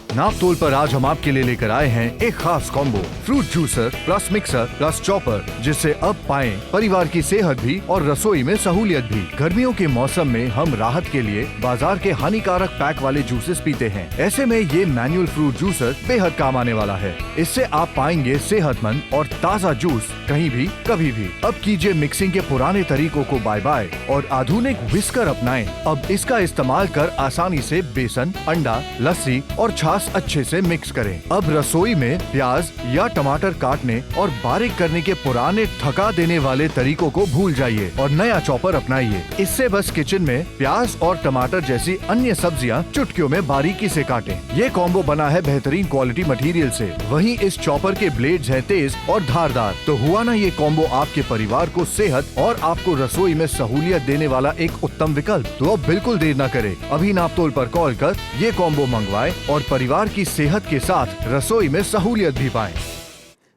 नाप तोल पर आज हम आपके लिए लेकर आए हैं एक खास combo, fruit juicer plus mixer plus chopper, जिससे अब पाएं परिवार की सेहत भी और रसोई में सहूलियत भी। गर्मियों के मौसम में हम राहत के लिए बाजार के हानिकारक पैक वाले जूसेस पीते हैं। ऐसे में ये मैनुअल फ्रूट जूसर बेहद काम आने वाला है। इससे आप पाएंगे सेहतमंद और ताज़ा जूस कहीं भी कभी भी। अब कीजिए मिक्सिंग के पुराने तरीकों को बाय बाय और आधुनिक विस्कर अपनाएं। अब इसका इस्तेमाल कर आसानी से बेसन, अंडा, लस्सी और छाछ अच्छे से मिक्स करें। अब रसोई में प्याज या टमाटर काटने और बारीक करने के पुराने थका देने वाले तरीकों को भूल जाइए और नया चॉपर अपनाइए। इससे बस किचन में प्याज और टमाटर जैसी अन्य सब्जियां चुटकियों में बारीकी से काटें। ये कॉम्बो बना है बेहतरीन क्वालिटी मटेरियल से। वहीं इस चॉपर के ब्लेड्स हैं तेज और धारदार। तो हुआ ना ये कॉम्बो आपके परिवार को सेहत और आपको रसोई में सहूलियत देने वाला एक उत्तम विकल्प। तो अब बिल्कुल देर न करें, अभी नापतोल पर कॉल कर ये कॉम्बो मंगवाएं और परिवार की सेहत के साथ रसोई में सहूलियत भी पाएं।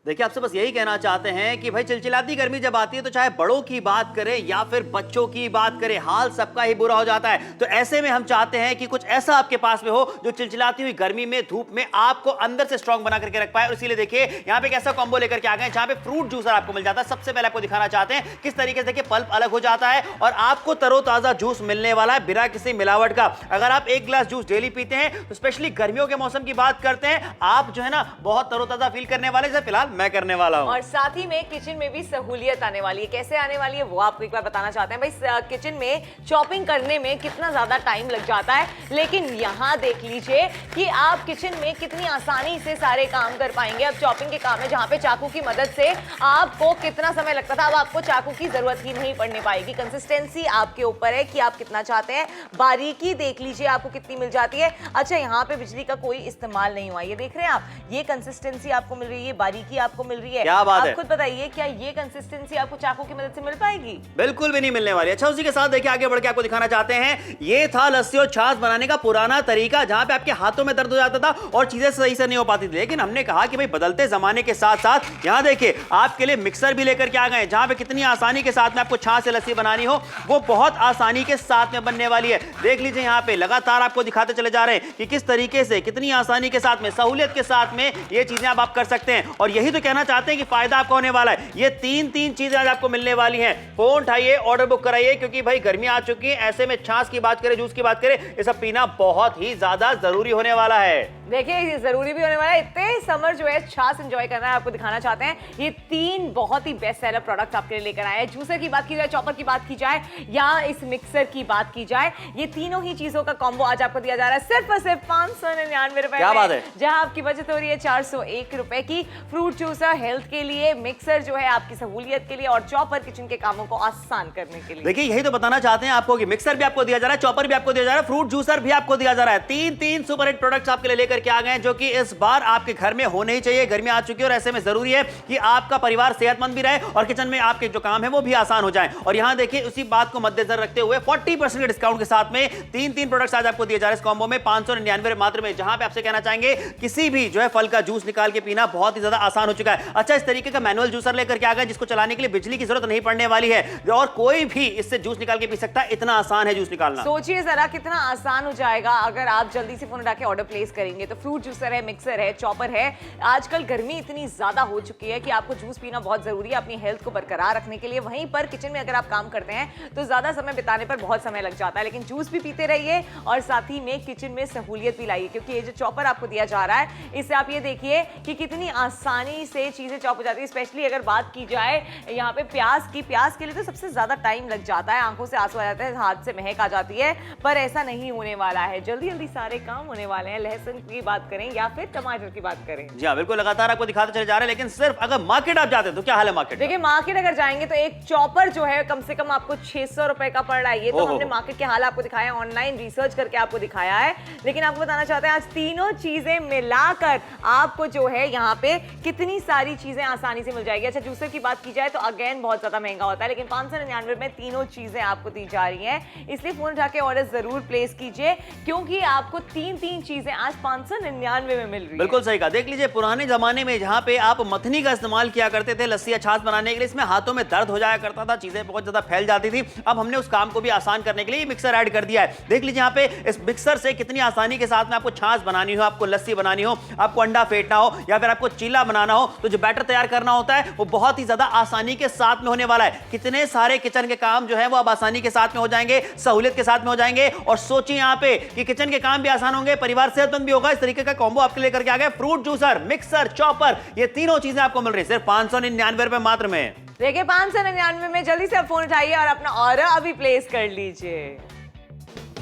देखिए, आपसे बस यही कहना चाहते हैं कि भाई चिलचिलाती गर्मी जब आती है तो चाहे बड़ों की बात करें या फिर बच्चों की बात करें, हाल सबका ही बुरा हो जाता है। तो ऐसे में हम चाहते हैं कि कुछ ऐसा आपके पास में हो जो चिलचिलाती हुई गर्मी में, धूप में आपको अंदर से स्ट्रांग बना करके रख पाए। और इसीलिए देखिए यहाँ पे एक ऐसा कॉम्बो लेकर के आ गए जहां पे फ्रूट जूसर आपको मिल जाता है। सबसे पहले आपको दिखाना चाहते हैं किस तरीके से देखिए पल्प अलग हो जाता है और आपको तरोताजा जूस मिलने वाला है बिना किसी मिलावट का। अगर आप एक गिलास जूस डेली पीते हैं तो स्पेशली गर्मियों के मौसम की बात करते हैं, आप जो है ना बहुत तरोताजा फील करने वाले, जैसे फिलहाल मैं करने वाला हूं। और साथ ही में किचन में भी सहूलियत आने वाली है। कैसे आने वाली है वो आपको एक बार बताना चाहते हैं। भाई किचन में चॉपिंग करने में कितना ज्यादा टाइम लग जाता है, लेकिन यहाँ देख लीजिए कि आप किचन में कितनी आसानी से सारे काम कर पाएंगे। अब चॉपिंग के काम है जहाँ पे चाकू की मदद से आपको कितना समय लगता था, अब आपको चाकू की जरूरत ही नहीं पड़ने पाएगी। कंसिस्टेंसी आपके ऊपर है कि आप कितना चाहते हैं। बारीकी देख लीजिए आपको कितनी मिल जाती है। अच्छा, यहाँ पे बिजली का कोई इस्तेमाल नहीं हुआ, ये देख रहे हैं आप, ये कंसिस्टेंसी आपको मिल रही है, बारीकी आपको मिल रही है। क्या बात है? आप खुद बताइए, क्या ये कंसिस्टेंसी आपको चाकू की मदद से मिल पाएगी? बिल्कुल भी नहीं मिलने वाली। अच्छा, उसी के साथ देखिए आगे बढ़ के आपको दिखाना चाहते हैं, ये था लस्सी और छाछ बनाने का पुराना तरीका जहां पे आपके हाथों में दर्द हो जाता था और चीजें सही से नहीं हो पाती थी। लेकिन हमने कहा कि भाई बदलते जमाने के साथ साथ यहां देखिए आपके लिए मिक्सर भी लेकर के आ गए, जहां पे कितनी आसानी के साथ में आपको छाछ या लस्सी बनानी हो वो बहुत आसानी के साथ में बनने वाली है। देख लीजिए यहाँ पे लगातार आपको दिखाते चले जा रहे हैं कि किस तरीके से, कितनी आसानी के साथ में, सहूलियत के साथ में ये चीजें आप कर सकते हैं। और यही तो कहना चाहते हैं कि फायदा आपको होने वाला है। ये तीन चीजें आज आपको मिलने वाली हैं। फोन उठाइए, ऑर्डर बुक कराइए, क्योंकि भाई गर्मी आ चुकी है। ऐसे में छाछ की बात करें, जूस की बात करें, ये सब पीना बहुत ही ज्यादा जरूरी होने वाला है। देखिए, ये जरूरी भी होने वाला है। इतने समर जो है छाछ एंजॉय करना है, आपको दिखाना चाहते हैं ये तीन बहुत ही बेस्ट सेलर प्रोडक्ट्स आपके लिए लेकर आए हैं। जूसर की बात की जाए, चॉपर की बात की जाए या इस मिक्सर की बात की जाए, ये तीनों ही चीजों का कॉम्बो आज आपको दिया जा रहा है सिर्फ और सिर्फ 599 रुपए में, जहां आपकी बचत हो रही है 401 रुपए की। फ्रूट जूसर हेल्थ के लिए, मिक्सर जो है आपकी सहूलियत के लिए और चॉपर किचन के कामों को आसान करने के लिए। देखिए, यही तो बताना चाहते हैं आपको कि मिक्सर भी आपको दिया जा रहा है, चॉपर भी आपको दिया जा रहा है, फ्रूट जूसर भी आपको दिया जा रहा है। तीन सुपर हिट प्रोडक्ट्स आपके लिए लेकर के आ गए हैं जो कि इस बार आपके घर में होने ही चाहिए। गर्मी आ चुकी है और ऐसे में जरूरी है कि आपका परिवार सेहतमंद भी रहे और किचन में आपके जो काम है वो भी आसान हो जाए। और यहां देखिए उसी बात को मद्देनजर रखते हुए 40% के डिस्काउंट के साथ में तीन प्रोडक्ट्स आज आपको दिए जा रहे हैं इस कॉम्बो में 599 मात्र में, जहां पे आपसे कहना चाहेंगे किसी भी जो है फल का जूस निकाल के पीना बहुत ही ज्यादा आसान हो चुका है। अच्छा, इस तरीके का मैनुअल जूसर लेकर के आ गए जिसको चलाने के लिए बिजली की जरूरत नहीं पड़ने वाली है और कोई भी इससे जूस निकाल के पी सकता है। इतना आसान है जूस निकालना। सोचिए जरा कितना आसान हो जाएगा अगर आप जल्दी से फोन उठा के ऑर्डर प्लेस करेंगे। तो फ्रूट जूसर है, मिक्सर है, चॉपर है। आजकल गर्मी इतनी ज्यादा हो चुकी है कि आपको जूस पीना बहुत जरूरी है अपनी हेल्थ को बरकरार रखने के लिए। वहीं पर किचन में अगर आप काम करते हैं तो ज्यादा समय बिताने पर बहुत समय लग जाता है, लेकिन जूस भी पीते रहिए और साथ ही में किचन में सहूलियत भी लाइए, क्योंकि ये जो चॉपर आपको दिया जा रहा है इससे आप ये देखिए कि कितनी आसानी से चीजें चॉप हो जाती है। स्पेशली अगर बात की जाए यहाँ पे प्याज के लिए तो सबसे ज्यादा टाइम लग जाता है, आंखों से आंसू आ जाते हैं, हाथ से महक आ जाती है, पर ऐसा नहीं होने वाला है। जल्दी जल्दी सारे काम होने वाले हैं। लहसुन की बात करें या फिर टमाटर की बात करें, जी हाँ बिल्कुल, लगातार आपको दिखाते चले जा रहे हैं। लेकिन सिर्फ अगर मार्केट आप जाते हैं तो क्या हाल है मार्केट? देखिए, मार्केट अगर जाएंगे तो एक चॉपर जो है कम से कम आपको 600 रुपए का पड़ रहा है। ये तो हमने मार्केट के हाल आपको दिखाया, ऑनलाइन रिसर्च करके आपको दिखाया है। लेकिन आपको बताना चाहते हैं आज तीनों चीजें मिलाकर आपको जो है यहाँ पे कितनी कितनी सारी चीजें आसानी से मिल जाएगी। अच्छा, जूसर की बात की जाए तो अगेन बहुत ज्यादा महंगा होता है, लेकिन 599 में तीनों चीजें आपको दी जा रही हैं। इसलिए फोन उठा के ऑर्डर जरूर प्लेस कीजिए, क्योंकि आपको तीन चीजें आज 599 में मिल रही है। बिल्कुल सही कहा। देख लीजिए, पुराने जमाने में जहां पे आप मथनी का इस्तेमाल किया करते थे लस्सी या छाछ बनाने के लिए, इसमें हाथों में दर्द हो जाया करता था, चीजें बहुत ज्यादा फैल जाती थी। अब हमने उस काम को भी आसान करने के लिए मिक्सर ऐड कर दिया है। देख लीजिए यहाँ पे इस मिक्सर से कितनी आसानी के साथ में आपको छाछ बनानी हो, आपको लस्सी बनानी हो, आपको अंडा फेंटना हो या फिर आपको चीला बनाना हो, तो जो बैटर तैयार करना होता है वो बहुत ही ज्यादा आसानी के साथ में होने वाला है। कितने सारे किचन के काम जो है वो अब आसानी के साथ में हो जाएंगे, सहूलियत के साथ में हो जाएंगे। और सोचिए यहाँ पे कि किचन के काम भी आसान होंगे, परिवार सेहतमंद भी होगा। इस तरीके का कॉम्बो आपके लेकर के आ गया फ्रूट जूसर, मिक्सर, चॉपर, ये तीनों चीजें आपको मिल रही है सिर्फ 599 रुपए मात्र में। देखिए 599 में जल्दी से आप फोन उठाइए और अपना ऑर्डर अभी प्लेस कर लीजिए।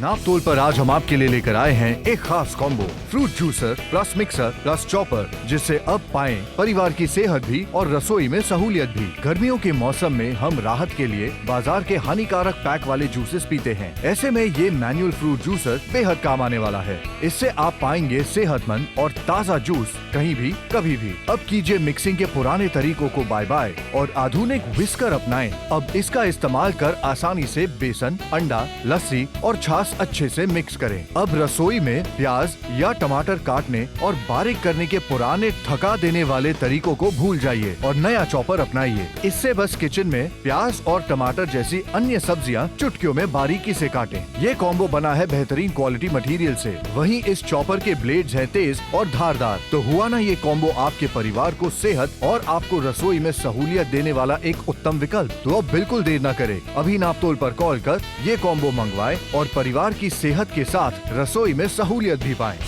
नापतोल पर आज हम आपके लिए लेकर आए हैं एक खास combo, fruit juicer plus mixer plus chopper, जिससे अब पाएं परिवार की सेहत भी और रसोई में सहूलियत भी। गर्मियों के मौसम में हम राहत के लिए बाजार के हानिकारक पैक वाले जूसेस पीते हैं, ऐसे में ये मैनुअल फ्रूट जूसर बेहद काम आने वाला है। इससे आप पाएंगे सेहतमंद और ताज़ा जूस कहीं भी कभी भी। अब कीजिए मिक्सिंग के पुराने तरीकों को बाय बाय और आधुनिक व्हिस्कर अपनाएं। अब इसका इस्तेमाल कर आसानी से बेसन, अंडा, लस्सी और छाछ अच्छे से मिक्स करें। अब रसोई में प्याज या टमाटर काटने और बारीक करने के पुराने थका देने वाले तरीकों को भूल जाइए और नया चॉपर अपनाइए। इससे बस किचन में प्याज और टमाटर जैसी अन्य सब्जियां चुटकियों में बारीकी से काटें। ये कॉम्बो बना है बेहतरीन क्वालिटी मटेरियल से, वहीं इस चॉपर के ब्लेड्स हैं तेज और धारदार। तो हुआ ना ये कॉम्बो आपके परिवार को सेहत और आपको रसोई में सहूलियत देने वाला एक उत्तम विकल्प। तो अब बिल्कुल देर न करें, अभी नापतोल पर कॉल कर ये कॉम्बो मंगवाएं और परिवार की सेहत के साथ रसोई में सहूलियत भी पाएं।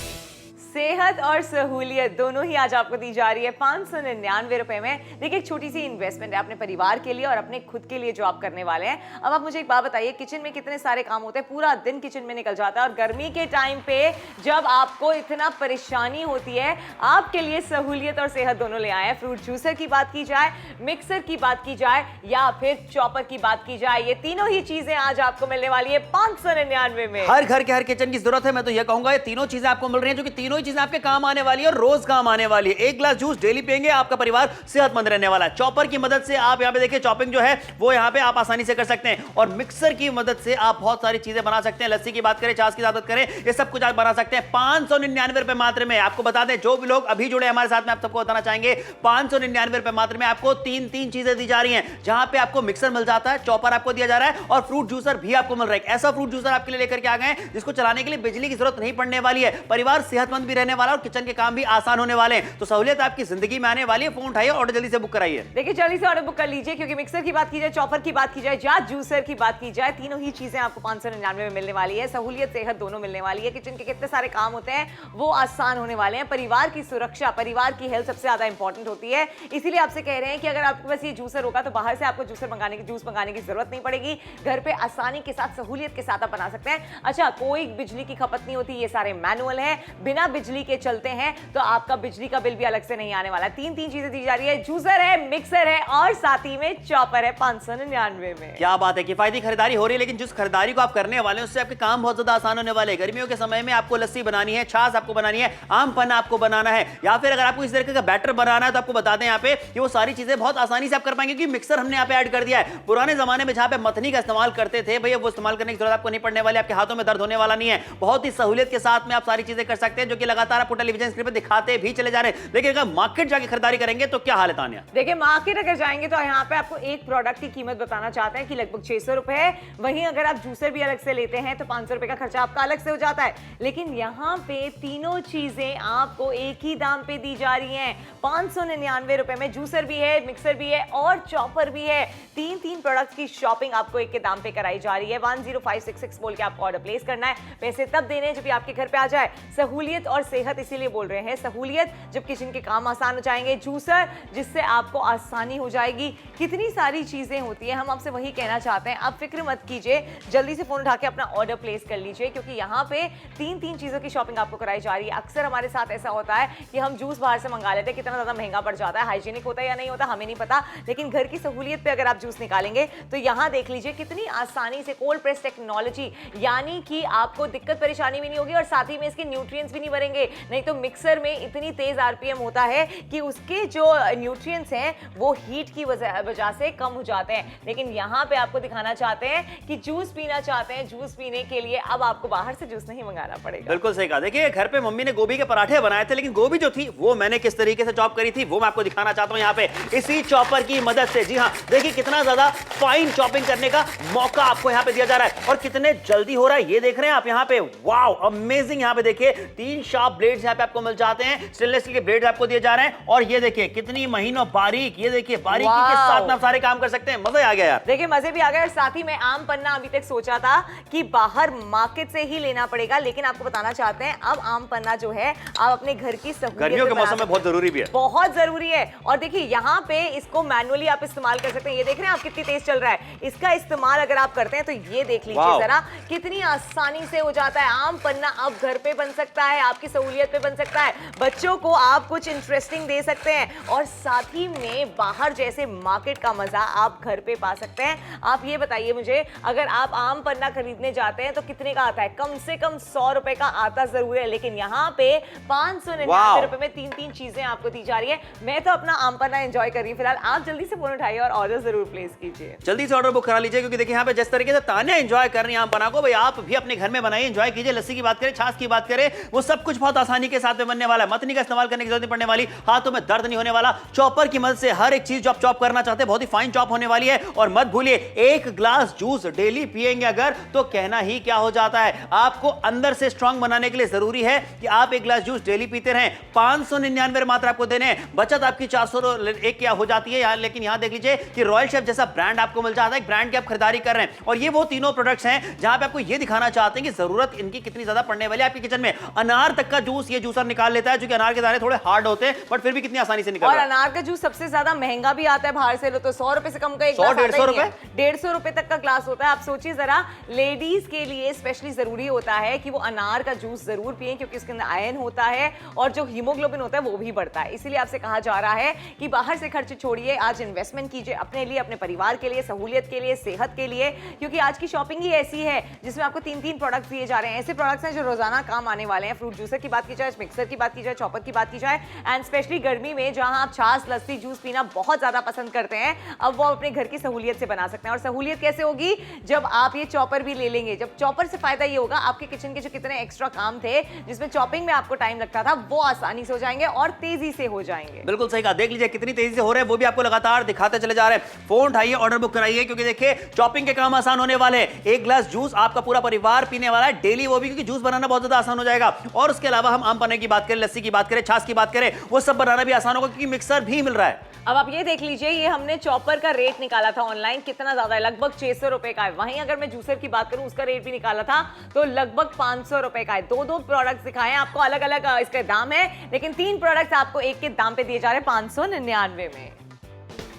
सेहत और सहूलियत दोनों ही आज आपको दी जा रही है 599 रुपए में। देखिए, एक छोटी सी इन्वेस्टमेंट है अपने परिवार के लिए और अपने खुद के लिए जो आप करने वाले हैं। अब आप मुझे एक बात बताइए, किचन में कितने सारे काम होते हैं, पूरा दिन किचन में निकल जाता है, और गर्मी के टाइम पे जब आपको इतना परेशानी होती है, आपके लिए सहूलियत और सेहत दोनों ले आए हैं। फ्रूट जूसर की बात की जाए, मिक्सर की बात की जाए या फिर चॉपर की बात की जाए, ये तीनों ही चीजें आज आपको मिलने वाली है 599 में। हर घर के हर किचन की जरूरत है, मैं तो ये कहूंगा ये तीनों चीजें आपको मिल रही हैं, जो कि तीनों चीजें आपके काम आने वाली है और रोज काम आने वाली है। एक ग्लास जूस डेली पिएंगे, आपका परिवार सेहतमंद रहने वाला है। चॉपर की मदद से आप यहाँ पे देखिए चॉपिंग जो है वो यहाँ पे आप आसानी से कर सकते हैं, और मिक्सर की मदद से आप बहुत सारी चीजें बना सकते हैं। लस्सी की बात करें, छाछ की बात करें, ये सब कुछ आप बना सकते हैं 599 रुपए मात्र में। आपको बता दें, जो भी लोग अभी जुड़े हमारे साथ में, आप सबको बताना चाहेंगे 599 रुपए मात्र में आपको तीन चीजें दी जा रही हैं, जहां पे आपको मिक्सर मिल जाता है, चॉपर आपको दिया जा रहा है और फ्रूट जूसर भी आपको मिल रहा है। ऐसा फ्रूट जूसर आपके लिए लेकर के आ गए हैं जिसको चलाने के लिए बिजली की जरूरत नहीं पड़ने वाली है, परिवार सेहतमंद भी रहने वाला और किचन के काम भी आसान होने वाले हैं। तो सहूलियत आपकी जिंदगी में आने वाली है। फोन उठाइए, ऑर्डर जल्दी से बुक कराइए। देखिए, जल्दी से ऑर्डर बुक कर लीजिए, क्योंकि मिक्सर की बात की जाए, चॉपर की बात की जाए या जूसर की बात की जाए, तीनों ही चीजें आपको 599 में मिलने वाली है। सहूलियत सेहत दोनों मिलने वाली है। किचन के कितने सारे काम होते हैं वो आसान होने वाले हैं। परिवार की सुरक्षा, परिवार की हेल्थ सबसे ज्यादा इंपॉर्टेंट होती है। इसीलिए आपसे कह रहे हैं कि अगर आपके पास ये जूसर होगा तो बाहर से आपको जूस मंगाने की जरूरत नहीं पड़ेगी। घर पे आसानी के साथ, सहूलियत के साथ आप बना सकते हैं। अच्छा, कोई बिजली की खपत नहीं होती, ये सारे मैनुअल है, बिना बिजली के चलते हैं, तो आपका बिजली का बिल भी अलग से नहीं आने वाला। तीन चीजें दी जा रही है, जूसर है, मिक्सर है और साथ ही में चॉपर है 599 में। क्या बात है, किफायती खरीदारी हो रही है, लेकिन जिस खरीदारी को आप करने वाले हैं उससे आपके काम बहुत ज्यादा आसान होने वाले हैं। गर्मियों के समय में आपको लस्सी बनानी है, छाछ आपको बनानी है, आम पन्ना आपको बनाना है, या फिर अगर आपको इस तरीके का बैटर बनाना है, तो आपको बता दें यहाँ पे कि वो सारी चीजें बहुत आसानी से आप कर पाएंगे, क्योंकि मिक्सर हमने यहाँ पे ऐड कर दिया है। पुराने जमाने में जहां पे मथनी का इस्तेमाल करते थे भैया, वो इस्तेमाल करने की जरूरत आपको नहीं पड़ने वाली, आपके हाथों में दर्द होने वाला नहीं है। बहुत ही सहूलियत के साथ में आप सारी चीजें कर सकते हैं, जो कि लगातार आपको टेलीविजन स्क्रीन पर दिखाते भी चले जा रहे हैं। लेकिन अगर मार्केट जाके खरीदारी करेंगे तो क्या हाल है तानिया? देखिए, मार्केट अगर जाएंगे तो यहाँ पे आपको एक प्रोडक्ट की कीमत बताना चाहते हैं कि लगभग 600 रुपए है। वहीं अगर आप जूसर भी अलग से लेते हैं तो 500 रुपए का खर्चा आपका अलग से हो जाता है। लेकिन यहाँ पे तीनों चीजें आपको एक ही दाम पे दी जा रही हैं 599 रुपए में। जूसर भी है, मिक्सर भी है और चॉपर भी है। तीन प्रोडक्ट्स की शॉपिंग आपको एक के दाम पे कराई जा रही है। 10566 बोल के आपको ऑर्डर प्लेस करना है। पैसे तब देने हैं जब आपके घर पे आ जाए। सहूलियत और सेहत इसीलिए बोल रहे हैं, सहूलियत जब किचन के काम आसान हो जाएंगे, जूसर जिससे आपको आसानी हो जाएगी। कितनी सारी चीजें होती हैं, हम आपसे वही कहना चाहते हैं। आप फिक्र मत कीजिए, जल्दी से फोन उठा के अपना ऑर्डर प्लेस कर लीजिए, क्योंकि यहाँ पे तीन चीजों की शॉपिंग आपको कराई जा रही है। अक्सर हमारे साथ ऐसा होता है कि हम जूस बाहर से मंगा लेते हैं, कितना ज्यादा महंगा पड़ जाता है, हाइजीनिक होता है या नहीं होता हमें नहीं पता, लेकिन घर की सहूलियत पे अगर आप जूस निकालेंगे तो यहाँ देख लीजिए कितनी आसानी से कोल्ड प्रेस टेक्नोलॉजी, यानी कि आपको दिक्कत परेशानी भी नहीं होगी और साथ ही में इसके न्यूट्रिएंट्स भी नहीं जाएंगे, नहीं तो मिक्सर में इतनी तेज आरपीएम होता है कि उसके जो न्यूट्रिएंट्स हैं वो हीट की वजह से कम हो जाते हैं। लेकिन यहाँ पे आपको दिखाना चाहते हैं कि जूस पीना चाहते हैं, जूस पीने के लिए अब आपको बाहर से जूस नहीं मंगाना पड़ेगा। बिल्कुल सही कहा। देखिए घर पे मम्मी ने गोभी के पराठे बनाए थे, लेकिन गोभी जो थी वो मैंने किस तरीके से चॉप करी थी वो मैं आपको दिखाना चाहता हूं यहाँ पे इसी चॉपर की मदद से। जी हाँ, देखिए कितना ज्यादा फाइन चॉपिंग करने का मौका आपको यहाँ पे दिया जा रहा है और कितने जल्दी हो रहा है ये देख रहे हैं आप यहाँ पे। Wow amazing. यहाँ पे देखिए 3 शार्प ब्लेड्स यहाँ पे आपको मिल जाते हैं, स्टेनलेस स्टील के ब्लेड आपको दिए जा रहे हैं और ये देखिए कितनी महीन और बारीक, ये देखिए बारीकी के साथ आप सारे काम कर सकते हैं। मजा आ गया यार। देखिए मजे भी आ गए। और साथ ही में आम पन्ना अभी तक सोचा था कि बाहर मार्केट से ही लेना पड़ेगा, लेकिन आपको बताना चाहते हैं अब आम पन्ना जो है आप अपने घर की सहूलियत गर्मियों के मौसम में बहुत जरूरी भी है, बहुत जरूरी है। और देखिए यहाँ पे इसको मैनुअली आप इस्तेमाल कर सकते हैं। ये देख रहे हैं आप कितनी तेज चल रहा है। इसका इस्तेमाल अगर आप करते हैं तो ये देख लीजिए जरा कितनी आसानी से हो जाता है। आम पन्ना अब घर पे बन सकता है, आपकी सहूलियत पे बन सकता है, बच्चों को आप कुछ इंटरेस्टिंग दे सकते हैं और साथ ही में बाहर जैसे मार्केट का मजा आप घर पे पा सकते हैं। आप ये बताइए मुझे, अगर आप आम पन्ना खरीदने जाते हैं तो कितने का आता है? कम से कम 100 रुपए का आता जरूर है, लेकिन यहाँ पे 599 रुपए में 3 चीजें आपको दी जा रही है। मैं तो अपना आम पन्ना एंजॉय कर रही हूँ फिलहाल। आप जल्दी से फोन उठाइए और ऑर्डर जरूर प्लेस कीजिए, जल्दी से ऑर्डर बुक करा लीजिए, क्योंकि देखिए यहाँ पे जिस तरीके से तान्या एंजॉय कर रही है आम पन्ना को, भाई आप भी अपने घर में बनाइए, एंजॉय कीजिए। लस्सी की बात करें, छाछ की बात करें, वो सब कुछ बहुत आसानी के साथ में बनने वाला है। मतनी का इस्तेमाल करने की जरूरत नहीं पड़ने वाली, हाथों में दर्द नहीं होने वाला। चॉपर की मदद से हर एक चीज जो आप चॉप करना चाहते हैं बहुत ही फाइन चॉप होने वाली है। और मत भूलिए 1 ग्लास जूस डेली पिएंगे अगर तो कहना ही क्या हो जाता है। आपको अंदर से स्ट्रांग बनाने के लिए जरूरी है कि आप 1 ग्लास जूस डेली पीते रहें। 599 मात्र आपको देने हैं, बचत आपकी 401 क्या हो जाती है यार। लेकिन यहां देख लीजिए कि रॉयल शेफ जैसा ब्रांड आपको मिल जाता है, ब्रांड की आप खरीदारी कर रहे हैं और ये वो तीनों प्रोडक्ट्स हैं जहां पे आपको ये दिखाना चाहते हैं कि जरूरत इनकी कितनी ज्यादा पड़ने वाली है आपके किचन में। अनार तक का जूस ये जूसर निकाल लेता है, जो कि अनार के दाने थोड़े हार्ड होते हैं बट फिर भी कितनी आसानी से निकल और रहा है। अनार का जूस सबसे ज्यादा महंगा भी आता है बाहर से लो तो 100 रुपए से कम का एक 100-150 रुपए 150 रुपए तक का ग्लास होता है। आप सोचिए जरा, लेडीज के लिए स्पेशली जरूरी होता है कि वो अनार का जूस जरूर पिएं, क्योंकि उसके अंदर आयरन होता है और जो हीमोग्लोबिन होता है वो भी बढ़ता है। इसीलिए आपसे कहा जा रहा है कि बाहर से खर्च छोड़िए, आज इन्वेस्टमेंट कीजिए अपने लिए, अपने परिवार के लिए, सहूलियत के लिए, सेहत के लिए, क्योंकि आज की शॉपिंग ही ऐसी है जिसमें आपको 3 प्रोडक्ट्स दिए जा रहे हैं। ऐसे प्रोडक्ट्स हैं जो रोजाना काम आने वाले हैं। फ्रूट जूसर की बात की जाए, मिक्सर की बात की जाए, चॉपर की बात की जाए, एंड स्पेशली गर्मी में जहां आप छाछ, लस्सी, जूस पीना बहुत ज्यादा पसंद करते हैं, अब वो अपने घर की सहूलियत से बना सकते हैं। और सहूलियत कैसे होगी? जब आप ये चॉपर भी ले लेंगे। जब चॉपर से फायदा ये होगा, आपके किचन के जो कितने एक्स्ट्रा काम थे जिसमें चॉपिंग में आपको टाइम लगता था वो आसानी से हो जाएंगे और तेजी से हो जाएंगे। बिल्कुल सही कहा। देख लीजिए कितनी तेजी से हो रहे हैं, वो भी आपको लगातार दिखाते चले जा रहे हैं। फोन उठाइए, ऑर्डर बुक कराइए, क्योंकि देखिए चॉपिंग के काम आसान होने वाले हैं। 1 ग्लास जूस आपका पूरा परिवार पीने वाला है डेली, वो भी क्योंकि जूस बनाना बहुत ज्यादा आसान हो जाएगा। और उसके अलावा हम आम पन्ने की बात करें, लस्सी की बात करें, छाछ की बात करें, वो सब बनाना भी आसान होगा क्योंकि मिक्सर भी मिल रहा है। अब आप ये देख लीजिए, ये हमने चॉपर का रेट निकाला था ऑनलाइन, कितना ज्यादा है, लगभग 600 रुपए का है। वहीं अगर मैं जूसर की बात करूं उसका रेट भी निकाला था तो लगभग 500 रुपए का है। 2 प्रोडक्ट्स दिखाए आपको, अलग अलग इसके दाम है, लेकिन 3 प्रोडक्ट्स आपको एक के दाम पे दिए जा रहे हैं 599 में।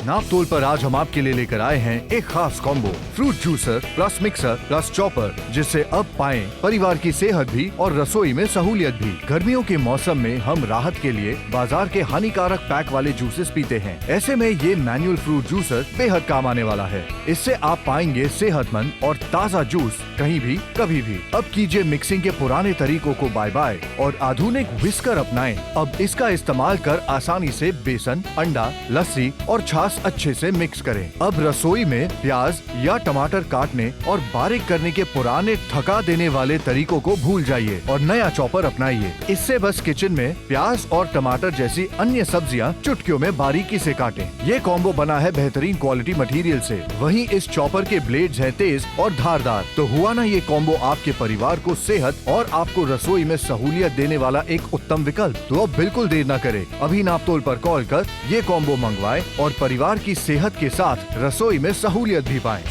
नापतोल पर आज हम आपके लिए लेकर आए हैं एक खास combo, fruit juicer plus mixer plus chopper, जिससे अब पाएं परिवार की सेहत भी और रसोई में सहूलियत भी। गर्मियों के मौसम में हम राहत के लिए बाजार के हानिकारक पैक वाले जूसेस पीते हैं, ऐसे में ये मैनुअल फ्रूट जूसर बेहद काम आने वाला है। इससे आप पाएंगे सेहतमंद और ताज़ा जूस कहीं भी कभी भी। अब कीजिए मिक्सिंग के पुराने तरीकों को बाय बाय और आधुनिक व्हिस्कर अपनाएं। अब इसका इस्तेमाल कर आसानी से बेसन, अंडा, लस्सी और छाछ अच्छे से मिक्स करें। अब रसोई में प्याज या टमाटर काटने और बारीक करने के पुराने थका देने वाले तरीकों को भूल जाइए और नया चॉपर अपनाइए। इससे बस किचन में प्याज और टमाटर जैसी अन्य सब्जियां चुटकियों में बारीकी से काटें। ये कॉम्बो बना है बेहतरीन क्वालिटी मटेरियल से, वहीं इस चॉपर के ब्लेड्स हैं तेज और धारदार। तो हुआ ना ये कॉम्बो आपके परिवार को सेहत और आपको रसोई में सहूलियत देने वाला एक उत्तम विकल्प। तो अब बिल्कुल देर न करें, अभी नापतोल पर कॉल कर ये कॉम्बो मंगवाएं और परिवार की सेहत के साथ रसोई में सहूलियत भी पाएं।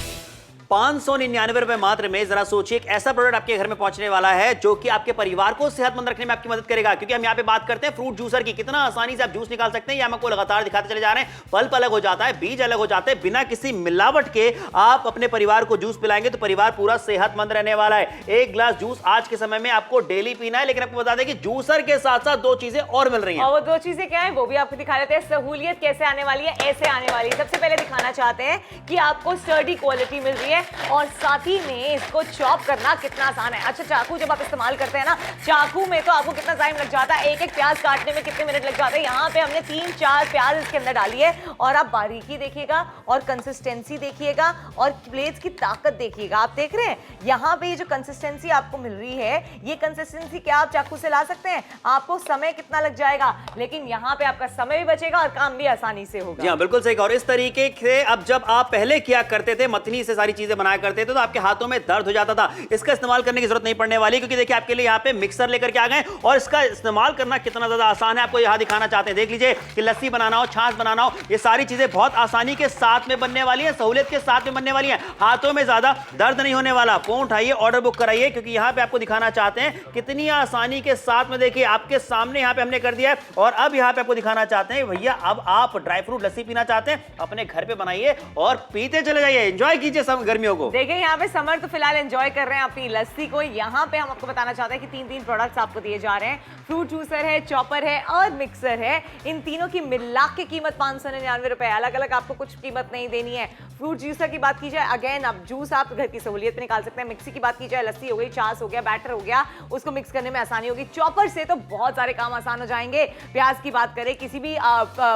599 रुपए मात्र में। जरा सोचिए, एक ऐसा प्रोडक्ट आपके घर में पहुंचने वाला है जो कि आपके परिवार को सेहतमंद रखने में आपकी मदद करेगा। क्योंकि हम यहाँ पे बात करते हैं फ्रूट जूसर की, कितना आसानी से आप जूस निकाल सकते हैं, ये हम आपको लगातार दिखाते चले जा रहे हैं। पल्प अलग हो जाता है, बीज अलग हो जाते हैं, बिना किसी मिलावट के आप अपने परिवार को जूस पिलाएंगे तो परिवार पूरा सेहतमंद रहने वाला है। 1 ग्लास जूस आज के समय में आपको डेली पीना है, लेकिन आपको बता दें कि जूसर के साथ साथ 2 चीजें और मिल रही हैं। और वो 2 चीजें क्या है वो भी आपको दिखा देते हैं। सहूलियत कैसे आने वाली है, ऐसे आने वाली है। सबसे पहले दिखाना चाहते हैं कि आपको स्टर्डी क्वालिटी मिल रही है। और साथ ही में इसको चॉप करना कितना आसान है। अच्छा, चाकू जब आप इस्तेमाल करते हैं ना, चाकू में तो आपको कितना टाइम लग जाता है, एक एक प्याज काटने में कितने मिनट लग जाते हैं। यहाँ पे हमने 3-4 प्याज इसके अंदर डाली है और आप बारीकी देखिएगा और कंसिस्टेंसी देखिएगा और ब्लेड्स की ताकत देखिएगा। आप देख रहे हैं यहाँ पे ये जो कंसिस्टेंसी आपको मिल रही है, ये कंसिस्टेंसी क्या आप चाकू से ला सकते हैं? आपको समय कितना लग जाएगा, लेकिन यहाँ पे आपका समय भी बचेगा और काम भी आसानी से होगा। जी हाँ, बिल्कुल सही कहा। और इस तरीके से अब जब आप पहले किया करते थे, मथनी से सारी चीजें बनाया करते थे, तो आपके हाथों में दर्द हो जाता था। इसका इस्तेमाल करने की जरूरत नहीं पड़ने वाली, क्योंकि देखिए आपके लिए यहाँ पे मिक्सर लेकर के आ गए और इसका इस्तेमाल करना कितना ज्यादा आसान है आपको यहाँ दिखाना चाहते हैं। देख लीजिए कि लस्सी बनाना हो, छाछ बनाना हो, ये सारी चीजें बहुत आसानी के साथ में बनने वाली है, सहूलियत के साथ में बनने वाली है। हाथों में ज्यादा दर्द नहीं होने वाला। फोन उठाइए, ऑर्डर बुक कराइए, क्योंकि यहाँ पे आपको दिखाना चाहते हैं कितनी आसानी के साथ में। देखिए आपके सामने यहाँ पे हमने कर दिया है और अब यहाँ पे आपको दिखाना चाहते हैं भैया, अब आप ड्राई फ्रूट लस्सी पीना चाहते हैं, अपने घर पे बनाइए और पीते चले जाइए, एंजॉय कीजिए सब गर्मियों को। देखिए यहाँ पे समर तो फिलहाल एंजॉय कर रहे हैं अपनी लस्सी को। यहाँ पे हम आपको बताना चाहते हैं कि 3 प्रोडक्ट्स आपको दिए जा रहे हैं। फ्रूट जूसर है, चॉपर है और मिक्सर है। इन तीनों की मिला के कीमत 599 रुपए। अलग अलग आपको कुछ कीमत नहीं देनी है। फ्रूट जूसर की बात की जाए, अगेन अब जूस आप घर की सहूलियत में निकाल सकते हैं। मिक्सी की बात की जाए, लस्सी हो गई, छाछ हो गया, बैटर हो गया, उसको मिक्स करने में आसानी होगी। चॉपर से तो बहुत सारे काम आसान हो जाएंगे। प्याज की बात करें, किसी भी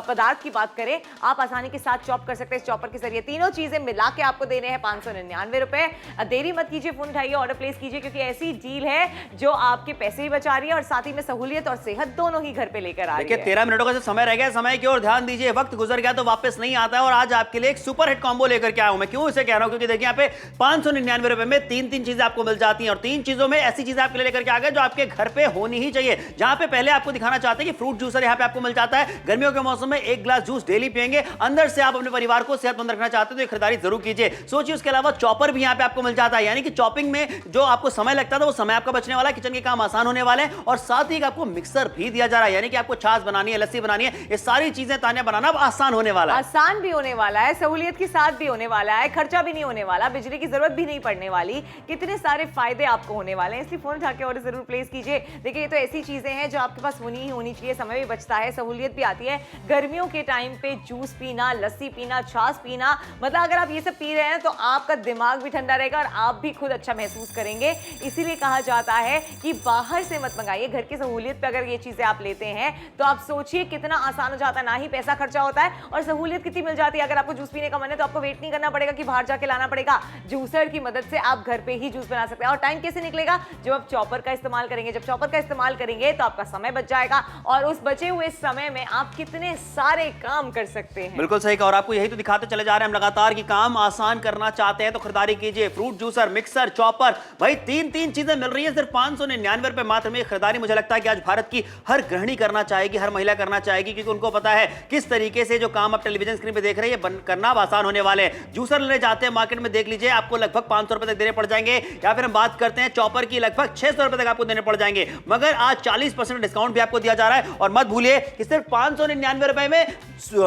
पदार्थ की बात करें, आप आसानी के साथ चॉप कर सकते हैं इस चॉपर के जरिए। तीनों चीजें मिला के आपको देने हैं 599 रुपए। देरी मत कीजिए, फोन उठाइए, ऑर्डर प्लेस कीजिए, क्योंकि ऐसी डील है जो आपके पैसे भी बचा रही है और साथ ही में सहूलियत और सेहत दोनों ही घर पे लेकर आ रही है। 13 मिनटों का जो समय रह गया, समय की ओर ध्यान दीजिए। वक्त गुजर गया तो वापस नहीं आता है और आज आपके लिए एक सुपर हिट कॉम्बो लेकर के आया हूं। मैं क्यों इसे कह रहा हूं, क्योंकि देखिए यहाँ पे 599 रुपए में 3 चीजें आपको मिल जाती हैं और 3 चीजों में ऐसी चीजें आपके लिए लेकर के आ गए जो आपके घर पे होनी ही चाहिए। जहां पे पहले आपको दिखाना चाहते हैं कि फ्रूट जूसर यहाँ पे आपको मिल जाता है। गर्मियों के मौसम में 1 गिलास जूस डेली पिएंगे, अंदर से आप अपने परिवार को सेहतमंद रखना चाहते हैं तो ये खरीदारी जरूर कीजिए। सोचिए, उसके अलावा चॉपर भी यहाँ पे आपको मिल जाता है, यानी कि चॉपिंग में जो आपको समय लगता था वो समय आपका बचने वाला है, किचन के काम आसान होने वाले हैं। और साथ ही आपको मिक्सर भी दिया जा रहा है, यानी कि आपको छाछ बनानी है, लस्सी बनानी है, ये सारी चीजें तानिया बनाना अब आसान होने वाला है। आसान भी होने वाला है, सहूलियत के साथ भी होने वाला है, खर्चा भी नहीं होने वाला, बिजली की जरूरत भी नहीं पड़ने वाली। कितने सारे फायदे आपको होने वाले हैं, इसलिए फोन उठा के ऑर्डर जरूर प्लेस कीजिए। देखिए ये तो ऐसी चीजें हैं जो आपके पास होनी ही होनी चाहिए, समय भी बचता है, सहूलियत भी आती है। गर्मियों के टाइम पे जूस पीना, लस्सी पीना, छाछ पीना, मतलब अगर आप ये सब पी रहे हैं तो आपका दिमाग भी ठंडा रहेगा और आप भी खुद अच्छा महसूस करेंगे। इसीलिए कहा जाता है कि बाहर से मत मंगाइए, घर की सहूलियत पे अगर ये चीजें आप लेते हैं तो आप सोचिए कितना आसान हो जाता है। ना ही पैसा खर्चा होता है और सहूलियत कितनी मिल जाती है। अगर आपको जूस पीने का मन है तो आपको वेट नहीं करना पड़ेगा कि बाहर जाके लाना पड़ेगा। जूसर की मदद से आप घर पे ही जूस बना सकते हैं। और टाइम कैसे निकलेगा, जब आप चॉपर का इस्तेमाल करेंगे। जब चॉपर का इस्तेमाल करेंगे तो आपका समय बच जाएगा और उस बचे हुए समय में आप कितने सारे काम कर सकते हैं। बिल्कुल सही कहा और आपको यही तो दिखाते चले जा रहे हैं हम लगातार कि काम आसान करना चाहते हैं तो खरीदारी कीजिए। फ्रूट जूसर, मिक्सर, चॉपर, भाई 3 चीजें मिल रही है सिर्फ 599 रुपए मात्र में। खरीदारी मुझे लगता है कि आज भारत की हर गृहिणी करना चाहेगी, हर महिला करना चाहेगी, क्योंकि उनको पता है किस तरीके से जो काम आप टेलीविजन स्क्रीन पे देख रहे हैं करना आसान होने वाले हैं। जूसर लेने जाते हैं मार्केट में, देख लीजिए आपको लगभग 500 रुपए तक देने पड़ जाएंगे, या फिर हम बात करते हैं चॉपर की, लगभग 600 रुपए तक आपको देने पड़ जाएंगे। मगर आज 40% डिस्काउंट भी आपको दिया जा रहा है और मत भूलिए कि सिर्फ 599 रुपए में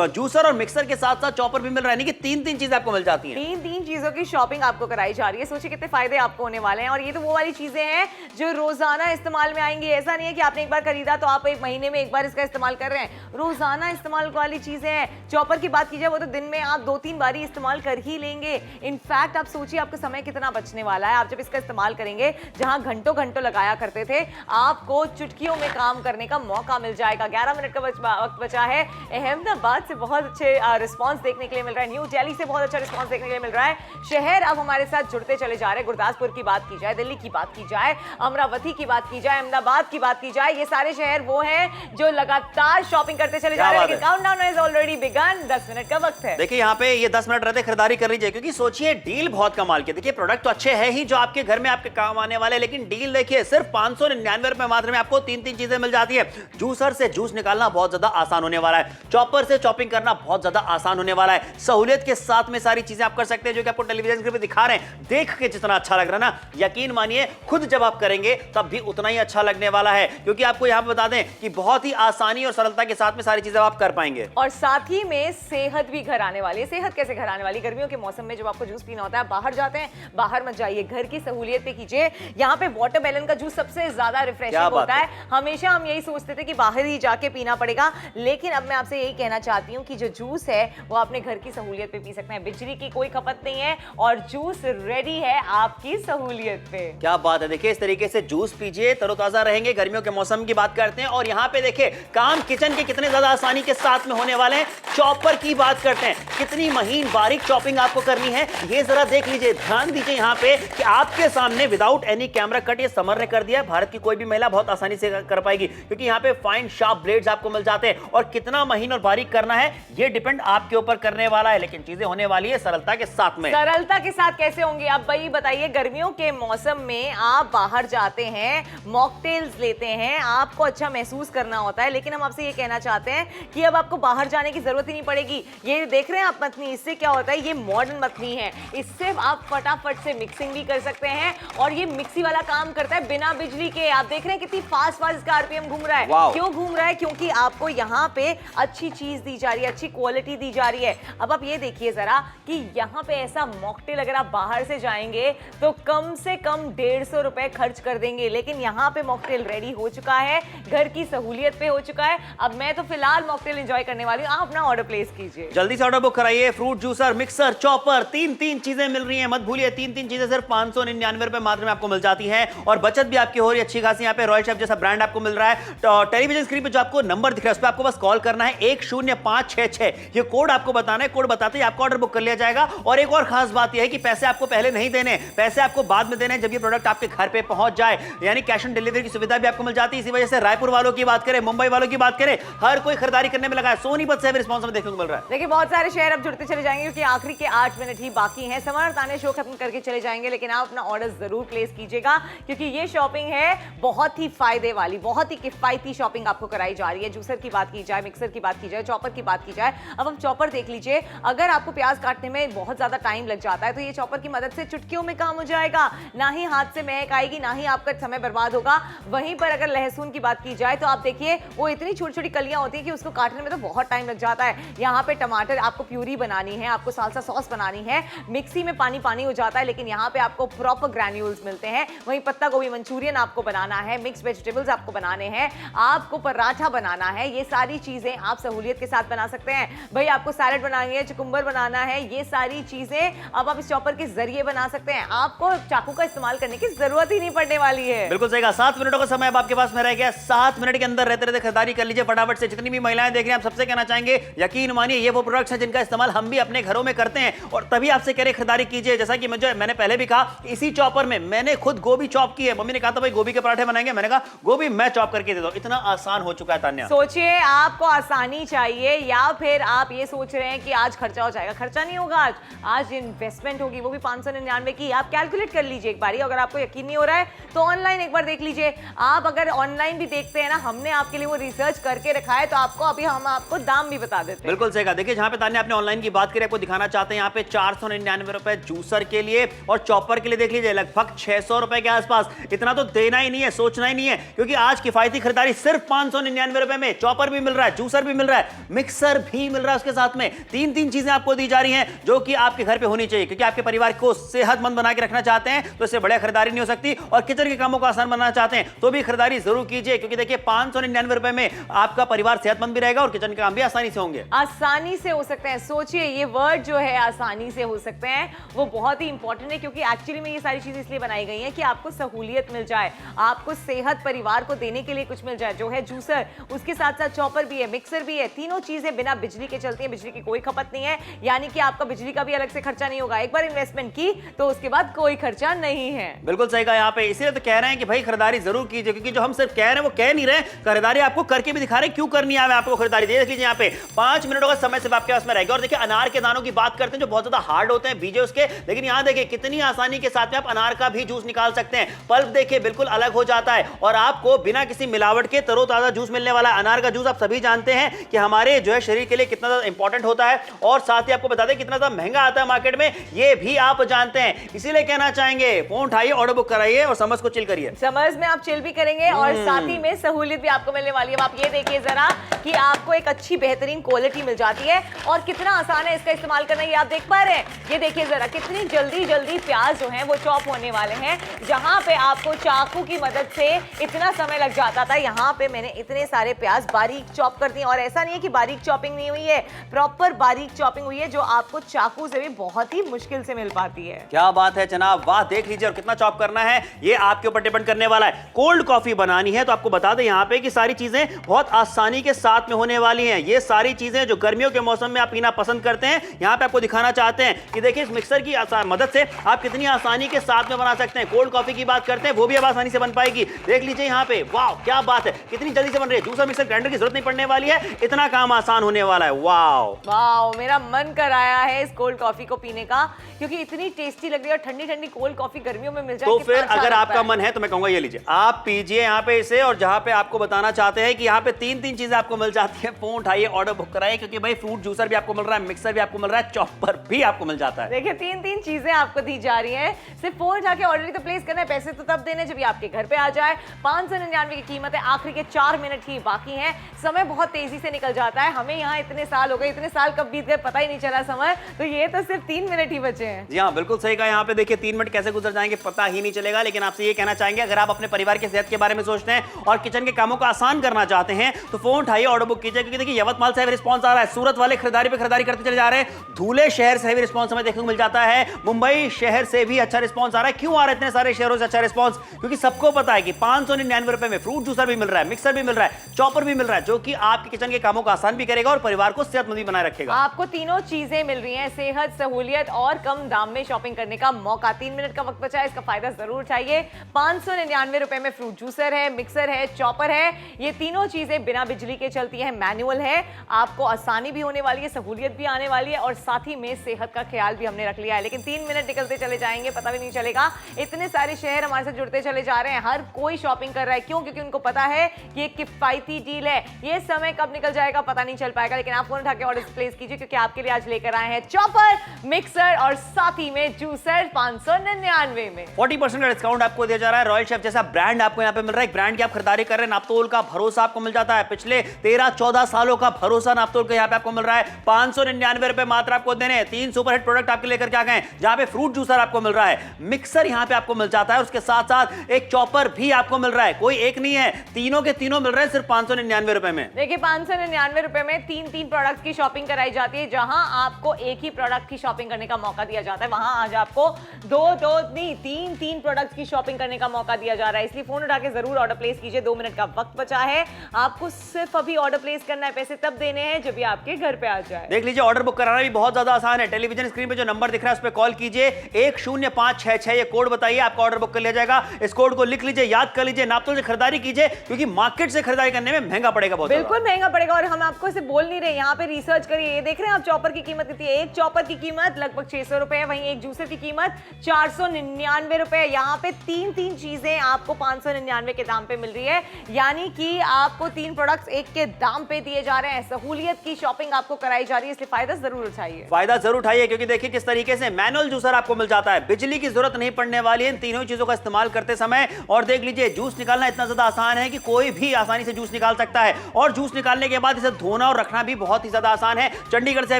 जूसर और मिक्सर के साथ साथ चॉपर भी मिल रहा है, यानी कि 3 चीजें आपको मिल जाती हैं। 3 चीजों की शॉपिंग आपको कराई जा रही है। सोचिए कितने फायदे आपको होने वाले हैं। और ये तो वो वाली चीजें हैं जो रोजाना इस्तेमाल में आएंगी। ऐसा नहीं है कि आपने एक बार खरीदा तो आप 1 महीने में एक बार इसका इस्तेमाल कर रहे हैं, रोजाना इस्तेमाल वाली चीजें हैं। चॉपर की बात की जाए, वो तो दिन में आप 2-3 बारी इस्तेमाल कर ही लेंगे। इनफैक्ट आप सोचिए आपका समय कितना बचने वाला है। आप जब इसका इस्तेमाल करेंगे, जहां घंटों घंटों लगाया करते थे, आपको चुटकियों में काम करने का मौका मिल जाएगा। 11 मिनट का वक्त बचा है। अहमदाबाद से बहुत अच्छे रिस्पांस देखने के लिए मिल रहा है, न्यू दिल्ली से बहुत अच्छा रिस्पांस देखने के लिए मिल रहा है। शहर अब हमारे साथ जुड़ते चले जा रहे हैं। गुरदासपुर की बात की जाए, दिल्ली की बात की जाए, अमरावती की बात की जाए, अहमदाबाद की बात की जाए, ये सारे शहर वो हैं जो लगातार शॉपिंग करते चले जा रहे हैं। लेकिन countdown has already begun. 10 minute का वक्त है। देखिए यहाँ पे ये 10 मिनट रहते खरीदारी कर लीजिए, क्योंकि सोचिए डील बहुत कमाल के। देखिए प्रोडक्ट तो अच्छे हैं ही जो आपके घर में आपके काम आने वाले, लेकिन डील देखिए सिर्फ 599 रुपए मात्र में आपको 3 चीजें मिल जाती है। जूसर से जूस निकालना बहुत ज्यादा आसान होने वाला है, चॉपर से चॉपिंग करना बहुत ज्यादा आसान होने वाला है। सहूलियत के साथ में सारी चीजें आप कर सकते हैं जो कि आपको टेलीविजन स्क्रीन पे दिखा रहे हैं। देख के जितना अच्छा लग रहा है ना, यकीन मानिए खुद जब आप करेंगे तब भी उतना ही अच्छा लगने वाला है, क्योंकि आपको यहां पे बता दें कि बहुत ही आसानी और सरलता के साथ में सारी चीजें आप कर पाएंगे। और साथ ही में सेहत भी घर आने वाली है। सेहत कैसे घर आने वाली? गर्मियों के मौसम में जब आपको जूस पीना होता है, बाहर जाते हैं, बाहर मत जाइए, घर की सहूलियत पे कीजिए। यहाँ पे वाटरमेलन का जूस सबसे ज्यादा रिफ्रेशिंग होता है। हमेशा हम यही सोचते थे कि बाहर ही जाके पीना पड़ेगा, लेकिन अब मैं आपसे यही कहना चाहती हूँ कि जो जूस है वो अपने घर की सहूलियत पे पी सकते हैं। बिजली की कोई खपत नहीं है और जूस रेडी है आपकी सहूलियत पे। क्या बात है, देखिए इस तरीके से जूस पीजिए, तरोताजा रहेंगे। गर्मियों के मौसम की बात करते हैं और यहाँ पे देखिए काम किचन के कितने ज्यादा आसानी के साथ में होने वाले हैं। चॉपर की बात करते हैं, कितनी महीन बारीक चॉपिंग आपको करनी है ये जरा देख लीजिए। ध्यान दीजिए यहाँ पे कि आपके सामने विदाउट एनी कैमरा कट ये समर ने कर दिया। भारत की कोई भी महिला बहुत आसानी से कर पाएगी क्योंकि यहाँ पे फाइन शार्प ब्लेड्स आपको मिल जाते हैं और कितना महीन और बारीक करना है ये डिपेंड आपके ऊपर करने वाला है, लेकिन चीजें होने वाली है सरलता के साथ में। सरलता के साथ कैसे होंगी आप भाई बताइए। गर्मियों के मौसम में आप बाहर जाते हैं, मॉकटेल्स लेते हैं, आपको अच्छा महसूस करना होता है, लेकिन हम आपसे ये कहना चाहते हैं कि अब आपको बाहर जाने की जरूरत ही नहीं पड़ेगी। ये देख रहे हैं आप मथनी, इससे क्या होता है, ये मॉडर्न मथनी है, इससे आप फटाफट से मिक्सिंग भी कर सकते हैं और ये मिक्सी वाला काम करता है बिना बिजली के। आप देख रहे हैं कितनी फास्ट इसका आरपीएम घूम रहा है। क्यों घूम रहा है? क्योंकि आपको यहाँ पे अच्छी चीज दी जा रही है, अच्छी क्वालिटी दी जा रही है। अब आप ये देखिए जरा कि यहाँ पे ऐसा मॉकटेल अगर आप बाहर से जाएंगे तो कम से कम 150 रुपए खर्च कर देंगे, लेकिन यहाँ पे मॉकटेल रेडी हो चुका है, घर की सहूलियत पे हो चुका है। अब मैं तो फिलहाल मॉकटेल एंजॉय करने वाली हूँ, आप अपना ऑर्डर प्लेस कीजिए, जल्दी से ऑर्डर बुक कराइए। फ्रूट जूसर, मिक्सर, चॉपर, तीन चीजें मिल रही हैं, मत भूलिए तीन चीजें सिर्फ 599 रुपए मात्र में आपको मिल जाती हैं और बचत भी आपकी हो रही है अच्छी खासी। यहाँ पे रॉयल शेफ जैसा ब्रांड आपको मिल रहा है। तो टेलीविजन स्क्रीन पे जो आपको नंबर दिख रहा है उस पर आपको बस कॉल करना है 10566, ये कोड आपको बताना है, कोड बताते ही आपका ऑर्डर बुक कर लिया जाएगा। और एक और खास बात यह है कि पैसे आपको पहले नहीं देने, पैसे आपको बाद में देने जब ये प्रोडक्ट आपके घर पे पहुंच जाए, यानी कैश ऑन डिलीवरी की सुविधा भी आपको मिल जाती है। इसी वजह से रायपुर वालों की बात करें, मुंबई वालों की बात करें, हर कोई खरीदारी करने में लगा है। सोनीपत से भी रिस्पॉन्स हमें देखने को मिल रहा है। देखिए बहुत सारे शहर अब जुड़ते चले जाएंगे क्योंकि आखिरी के 8 मिनट ही बाकी हैं। समर ताने शो खत्म करके चले जाएंगे, लेकिन आप अपना ऑर्डर जरूर प्लेस कीजिएगा क्योंकि ये शॉपिंग है बहुत ही फायदे वाली, बहुत ही किफायती शॉपिंग आपको कराई जा रही है। जूसर की बात की जाए, मिक्सर की बात की जाए, चॉपर की बात की जाए। अब हम चॉपर देख लीजिए, अगर आपको प्याज काटने में बहुत ज्यादा टाइम लग जाता है तो ये चॉपर की मदद से चुटकियों में काम हो जाएगा, ना ही हाथ से महक आएगी, ना ही आपका समय बर्बाद होगा। वहीं पर अगर लहसुन की बात की जाए तो आप देखिए वो इतनी छोटी छोटी कलियां होती है कि उसको काटने में तो बहुत टाइम लग जाता है। यहाँ पे टमाटर आपको प्यूरी बनानी है, आपको सालसा सॉस बनानी है, मिक्सी में पानी पानी हो जाता है, लेकिन यहाँ पे आपको प्रॉपर ग्रैन्यूल्स मिलते हैं। वहीं पत्ता गोभी मंचूरियन आपको बनाना है, मिक्स वेजिटेबल्स आपको बनाने हैं, आपको पराठा बनाना है, ये सारी चीजें आप सहूलियत के साथ बना सकते हैं। भाई आपको सैलेड बनानी है, चुकुम्बर बनाना है, ये सारी चीजें अब आप इस चॉपर के जरिए बना सकते हैं। आपको चाकू का इस्तेमाल करने की जरूरत ही नहीं पड़ने वाली है। बिल्कुल सही कहा। 7 मिनटों का समय अब आपके पास में रह गया। 7 मिनट के अंदर रहते रहते खरीदारी कर लीजिए फटाफट से। जितनी भी महिलाएं देख रही हैं, आप सबसे कहना चाहेंगे, यकीन मानिए ये वो प्रोडक्ट्स हैं जिनका इस्तेमाल हम भी अपने घरों में करते हैं और तभी आपसे कह रहे खरीदारी कीजिए। जैसा कि मैंने पहले भी कहा, इसी चॉपर में मैंने खुद गोभी चॉप की है। मम्मी ने कहा था भाई गोभी के पराठे बनाएंगे, मैंने कहा गोभी मैं चॉप करके दे दो। इतना आसान हो चुका है तान्या। सोचिए आपको आसानी चाहिए या फिर आप ये सोच रहे हैं कि आज खर्चा हो जाएगा। खर्चा नहीं होगा, आज इन्वेस्टमेंट होगी, वो भी 599 की। आप कैलकुलेट कर लीजिए एक बारी, अगर आपको यकीन नहीं हो रहा है तो ऑनलाइन एक बार देख लीजिए। आप अगर ऑनलाइन भी देखते हैं ना, हमने आपके लिए वो रिसर्च करके रखा है, तो आपको अभी हम आपको दाम भी बता देते हैं। बिल्कुल सही कहा। देखिए जहां पे तान्या आपने ऑनलाइन की बात करी, आपको दिखाना चाहते हैं यहाँ पे 499 रुपए जूसर के लिए और चॉपर के लिए देख लीजिए लगभग 600 रुपए के आसपास। इतना तो देना ही नहीं है, सोचना ही नहीं है, क्योंकि आज किफायती खरीदारी सिर्फ 599 रुपए में चॉपर भी मिल रहा है, जूसर भी मिल रहा है, मिक्सर भी मिल रहा है। उसके साथ में तीन चीजें आपको दी जा रही हैं जो कि आपके घर पे होनी चाहिए, क्योंकि आपके परिवार को सेहतमंद बना के रखना चाहते हैं तो इससे बढ़िया खरीदारी नहीं हो सकती। और किचन के कामों को आसान बनाना चाहते हैं तो भी खरीदारी जरूर कीजिए, क्योंकि देखिए 599 रुपए में आपका परिवार सेहतमंद भी रहेगा और किचन के काम भी आसानी से होंगे। आसानी से हो सकते हैं। सोचिए ये वर्ड जो है आसानी से हो सकते हैं, वो बहुत ही इंपॉर्टेंट है, क्योंकि एक्चुअली में ये सारी चीजें इसलिए बनाई गई हैं कि आपको सहूलियत मिल जाए, आपको सेहत परिवार को देने के लिए कुछ मिल जाए। जो है जूसर, उसके साथ साथ चॉपर भी है, मिक्सर भी है, तीनों चीजें बिना बिजली के चलती हैं, बिजली की कोई खपत नहीं है, यानी कि आपका बिजली का भी अलग से खर्चा नहीं होगा। एक बार इन्वेस्टमेंट की तो उसके बाद कोई खर्चा नहीं है। बिल्कुल सही कहा यहाँ पे, इसीलिए तो कह रहे हैं कि भाई खरीदारी जरूर कीजिए, क्योंकि जो हम सिर्फ कह रहे हैं वो कह नहीं रहे, खरीदारी आपको करके भी दिखा रहे हैं। क्यों करनी है आपको खरीदारी, देख लीजिए यहाँ पे 5 मिनटों का समय सिर्फ आपके पास में रहेगा। और देखिए अनार के दानों की बात करते हैं जो बहुत ज्यादा हार्ड होते हैं बीजे उसके, लेकिन यहाँ देखिए कितनी आसानी के साथ में आप अनार का भी जूस निकाल सकते हैं। पल्प देखिए बिल्कुल अलग हो जाता है और आपको बिना किसी मिलावट के तरोताजा जूस मिलने वाला है। अनार का जूस आप सभी जानते हैं कि हमारे जो है शरीर के लिए कितना ज्यादा इंपॉर्टेंट होता है और साथ ही आपको बता दें कितना ज्यादा महंगा आता है मार्केट में, ये भी आप जानते हैं। इसीलिए कहना चाहेंगे फोन उठाइए, ऑर्डर बुक कराइए और समर्स को चिल करिए। समर्स में आप चिल भी करेंगे और साथ ही में सहूलियत भी आपको मिलने वाली है। अब आप ये देखिए जरा कि आपको एक अच्छी बेहतरीन क्वालिटी मिल जाती है और कितना आसान है इसका इस्तेमाल करना, ये आप देख पा रहे हैं। ये देखिए जरा कितनी जल्दी जल्दी प्याज जो है वो चॉप होने वाले हैं। जहां पे आपको चाकू की मदद से इतना समय लग जाता था, यहाँ पे मैंने इतने सारे प्याज बारीक चॉप कर दिए। और ऐसा नहीं है कि बारीक चॉपिंग नहीं हुई है, प्रॉपर बारीक चॉपिंग हुई है, जो आपको चाकू से भी बहुत बहुत ही मुश्किल से मिल पाती है। क्या बात है जनाब, वाह। देख लीजिए, और कितना चॉप करना है ये आपके ऊपर डिपेंड करने वाला है। कोल्ड कॉफी बनानी है तो आपको बता दें यहाँ पे कि सारी चीजें बहुत आसानी के साथ में होने वाली हैं। ये सारी चीजें जो गर्मियों के मौसम में आप पीना पसंद करते हैं, यहाँ पे आपको दिखाना चाहते हैं कि देखिए इस मिक्सर की मदद से आप कितनी आसानी के साथ में बना सकते हैं। कोल्ड कॉफी की बात करते हैं, वो भी अब आसानी से बन पाएगी। देख लीजिए यहाँ पे, वाह क्या बात है, कितनी जल्दी से बन रही है। जूसर मिक्सर ग्राइंडर की जरूरत नहीं पड़ने वाली है, इतना काम आसान होने वाला है। वाह वाह, मेरा मन कर आया है इस कोल्ड कॉफी को पीने का, क्योंकि इतनी टेस्टी लग रही है। और ठंडी ठंडी कोल्ड कॉफी गर्मियों में मिल जाए तो कितना फिर अच्छा अगर लगता आपका है। मन है तो मैं कहूंगा ये लीजिए, आप पीजिए यहाँ पे इसे। और जहां पे आपको बताना चाहते हैं कि यहाँ पे तीन तीन चीजें आपको मिल जाती है, फोन उठाइए, ऑर्डर बुक कराइए, क्योंकि भाई फ्रूट जूसर भी आपको मिल रहा है, मिक्सर भी आपको मिल रहा है, चॉपर भी आपको मिल जाता है। देखिए तीन तीन चीजें आपको दी जा रही हैं, सिर्फ फोन जाके ऑर्डर ही तो प्लेस करना है। पैसे तो तब देने जब ये आपके घर पे आ जाए। 599 की कीमत है। आखिरी के 4 मिनट ही बाकी हैं। समय बहुत तेजी से निकल जाता है। हमें यहाँ इतने साल हो गए, इतने साल कब बीत गए पता ही नहीं चला समय, तो ये तो सिर्फ 3 मिनट ही बचे हैं। जी हाँ, बिल्कुल सही कहा। यहाँ पे देखिए 3 मिनट कैसे गुजर जाएंगे पता ही नहीं चलेगा। लेकिन आपसे ये कहना चाहेंगे, अगर आप अपने परिवार की सेहत के बारे में सोचते हैं और किचन के कामों को आसान करना चाहते हैं तो फोन उठाइए, ऑर्डर बुक कीजिए। क्योंकि देखिए यवतमाल से रिस्पॉन्स आ रहा है, सूरत वाले खरीदारी पे खरीदारी करते चले जा रहे हैं, धूले शहर से भी रिस्पॉन्स हमें देखने को मिल जाता है, मुंबई शहर से भी अच्छा रिस्पॉन्स आ रहा है। क्यों आ रहा है इतने सारे शहरों से अच्छा रिस्पॉन्स? क्योंकि सबको पता है कि 599 रुपए में फ्रूट जूसर भी मिल रहा है, मिक्सर भी मिल रहा है, चॉपर भी मिल रहा है, जो कि आपके किचन के कामों को आसान भी करेगा और परिवार को सेहतमंद भी बनाए रखेगा। आपको तीनों चीजें मिल रही हैं, सेहत, सहूलियत और कम दाम में शॉपिंग करने का मौका। 3 मिनट का वक्त बचा है, इसका फायदा जरूर उठाइए। 599 रुपए में फ्रूट जूसर है, मिक्सर है, चॉपर है। ये तीनों चीजें बिना बिजली के चलती है, मैनुअल है। आपको आसानी भी होने वाली है, सहूलियत भी आने वाली है और साथ ही में सेहत का ख्याल भी हमने रख लिया है। लेकिन 3 मिनट निकलते चले जाएंगे, पता भी नहीं चलेगा। इतने सारे शहर हमारे साथ जुड़ते चले जा रहे हैं, हर कोई शॉपिंग कर रहा है। क्यों? क्योंकि उनको पता है कि एक किफायती डील है। ये समय कब निकल जाएगा पता नहीं चल पाएगा। लेकिन आप फोन उठा के ऑर्डर प्लेस कीजिए, क्योंकि आपके लिए आज लेकर आए हैं चॉपर, मिक्सर और साथ ही में जूसर 599 में। 40% का डिस्काउंट आपको दिया जा रहा है। रॉयल शेफ जैसा ब्रांड आपको यहाँ पे मिल रहा है। एक ब्रांड की आप खरीदारी कर रहे हैं, नापतोल का भरोसा आपको मिल जाता है। पिछले 13-14 सालों का भरोसा नापतोल का यहाँ पे आपको मिल रहा है। 599 रुपए मात्र आपको देने हैं। 3 सुपरहिट प्रोडक्ट आपके लेकर के आ गए, जहां पे फ्रूट जूसर आपको मिल रहा है, मिक्सर यहाँ पे आपको मिल जाता है, उसके साथ साथ एक चॉपर भी आपको मिल रहा है। कोई एक नहीं है, तीनों के तीनों मिल रहे हैं सिर्फ 599 रुपए में। देखिए 599 रुपए में 3 प्रोडक्ट की शॉपिंग कराई जाती है। जहां आपको एक ही प्रोडक्ट की शॉपिंग करने का मौका दिया जाता है, वहां आज आपको 3 प्रोडक्ट की शॉपिंग करने का मौका दिया जा रहा है। इसलिए फोन उठा के जरूर ऑर्डर प्लेस कीजिए। 2 मिनट का वक्त बचा है, आपको सिर्फ अभी ऑर्डर प्लेस करना है। पैसे तब देने हैं जब ये आपके घर पे आ जाए। देख लीजिए, ऑर्डर बुक कराना भी बहुत ज्यादा आसान है। टेलीविजन स्क्रीन पे जो नंबर दिख रहा है उस पर कॉल कीजिए, 10566 ये कोड बताइए, आपका ऑर्डर बुक कर लिया जाएगा। इस कोड को लिख लीजिए, याद कर लीजिए, नापतोल से खरीदारी कीजिए, क्योंकि मार्केट से खरीदारी करने में महंगा पड़ेगा बहुत। बिल्कुल महंगा पड़ेगा। और हम आपको इसे बोल नहीं रहे, यहाँ पे रिसर्च करिए। ये देख रहे हैं आप चॉपर की कीमत कितनी है? एक चॉपर की कीमत लगभग 600 रुपए है, वहीं एक जूसर की कीमत 499 रुपए है। यहाँ पे तीन चीजें आपको 599 के दाम पे मिल रही है, यानी कि आपको 3 प्रोडक्ट्स एक के दाम पे दिए जा रहे हैं। सहूलियत की शॉपिंग आपको कराई जा रही है, इसलिए फायदा जरूर उठाइए। फायदा जरूर उठाइए, क्योंकि देखिए किस तरीके से मैनुअल जूसर आपको मिल जाता है, बिजली की जरूरत नहीं पड़ने वाली है इन तीनों चीजों का इस्तेमाल करते समय। और देख लीजिए, जूस निकालना इतना ज्यादा आसान है कि कोई भी आसानी से जूस निकाल सकता है, और जूस निकालने के बाद इसे धोना और रखना भी बहुत ही ज्यादा आसान है। चंडीगढ़ से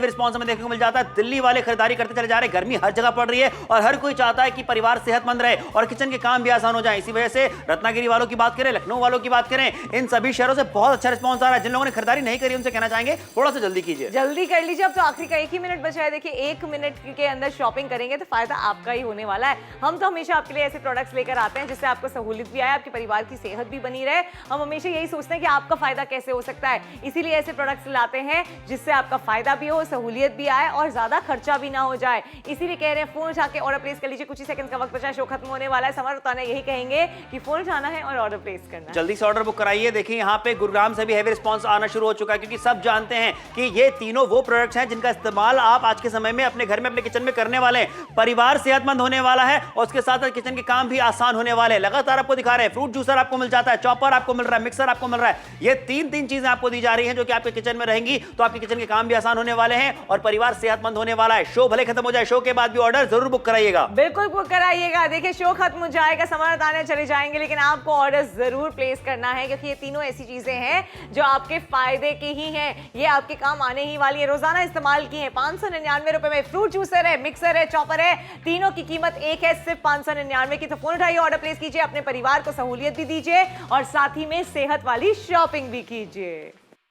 रिस्पॉन्स हमें देखने को मिल जाता है। दिल्ली वाले खरीदारी करते चले जा रहे हैं, गर्मी हर जगह पड़ रही है और हर कोई चाहता है कि परिवार सेहतमंद रहे और किचन के काम भी आसान हो जाए। इसी वजह से रत्नागिरी वालों की बात करें, लखनऊ वालों की बात करें, इन सभी शहरों से बहुत अच्छा रिस्पॉन्स आ रहा है। जिन लोगों ने खरीदारी नहीं करी उनसे कहना चाहेंगे थोड़ा सा जल्दी कीजिए, जल्दी कर लीजिए। अब तो आखिरी का 1 ही मिनट बचा है। देखिए 1 मिनट के अंदर शॉपिंग करेंगे तो फायदा आपका ही होने वाला है। हम तो हमेशा आपके लिए ऐसे प्रोडक्ट्स लेकर आते हैं जिससे आपको सहूलियत भी आए, आपके परिवार की सेहत भी बनी रहे। हम हमेशा यही सोचते हैं कि आपका फायदा कैसे हो सकता है, इसीलिए ऐसे प्रोडक्ट्स लाते हैं जिससे आपका फायदा भी हो, सहूलियत भी आए और ज्यादा खर्चा भी ना हो जाए। इसीलिए कह रहे हैं फोन उठा के ऑर्डर प्लेस कर लीजिए। कुछ ही सेकंड का वक्त बचा है, शो खत्म होने वाला है। समर उताना यही कहेंगे कि फोन उठाना है और ऑर्डर प्लेस करना है। जल्दी से ऑर्डर बुक कराइए। देखिए यहाँ पे गुरुग्राम से भी हैवी रिस्पॉन्स आना शुरू हो चुका है, क्योंकि सब जानते हैं कि ये तीनों वो प्रोडक्ट्स हैं जिनका इस्तेमाल आप आज के समय में अपने घर में, अपने किचन में करने वाले हैं। परिवार सेहतमंद होने वाला है और उसके साथ साथ किचन के काम भी आसान होने वाले हैं। लगातार आपको दिखा रहे हैं, फ्रूट जूसर आपको मिल जाता है, चॉपर आपको मिल रहा है, मिक्सर आपको मिल रहा है। ये तीन चीजें आपको दी जा रही हैं जो कि आपके किचन में रहेंगी, तो आपके किचन के काम भी आसान होने वाले हैं और परिवार सेहतमंद होने वाला है। शो भले खत्म हो जाए, शो के बाद भी ऑर्डर जरूर बुक कराइएगा। बिल्कुल बुक कराइएगा। देखिए शो खत्म हो जाएगा, समाधान आने चले जाएंगे, लेकिन आपको ऑर्डर जरूर प्लेस करना है, क्योंकि ये तीनों ऐसी चीजें हैं जो आपके फायदे की ही हैं। ये आपके काम आने ही वाली है, रोजाना इस्तेमाल की है। 599 रुपए में फ्रूट जूसर है, मिक्सर है, चॉपर है, तीनों की कीमत एक है, सिर्फ 599 की। तो फोन उठाइए, ऑर्डर प्लेस कीजिए, अपने परिवार को सहूलियत भी दीजिए और साथ ही में सेहत वाली शॉपिंग भी कीजिए।